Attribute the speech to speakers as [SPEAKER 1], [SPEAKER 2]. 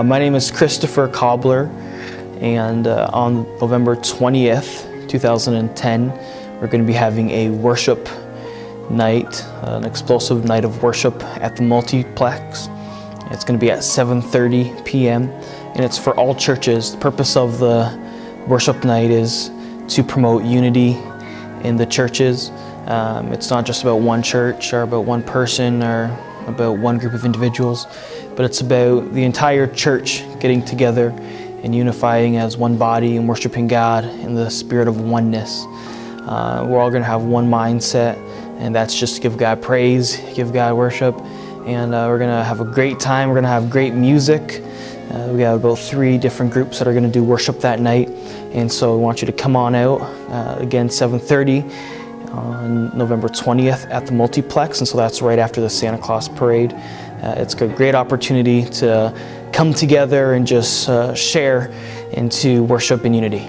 [SPEAKER 1] My name is Christopher Cobbler, and on November 20th, 2010, we're going to be having a worship night, an explosive night of worship at the Multiplex. It's going to be at 7:30 p.m. and it's for all churches. The purpose of the worship night is to promote unity in the churches. It's not just about one church or about one person or about one group of individuals, but it's about the entire church getting together and unifying as one body and worshiping God in the spirit of oneness. We're all going to have one mindset, and that's just to give God praise, give God worship, and we're going to have a great time. We're going to have great music. We got about 3 different groups that are going to do worship that night, and so we want you to come on out. Again, 7:30 on November 20th at the Multiplex, and so that's right after the Santa Claus Parade. It's a great opportunity to come together and just share and to worship in unity.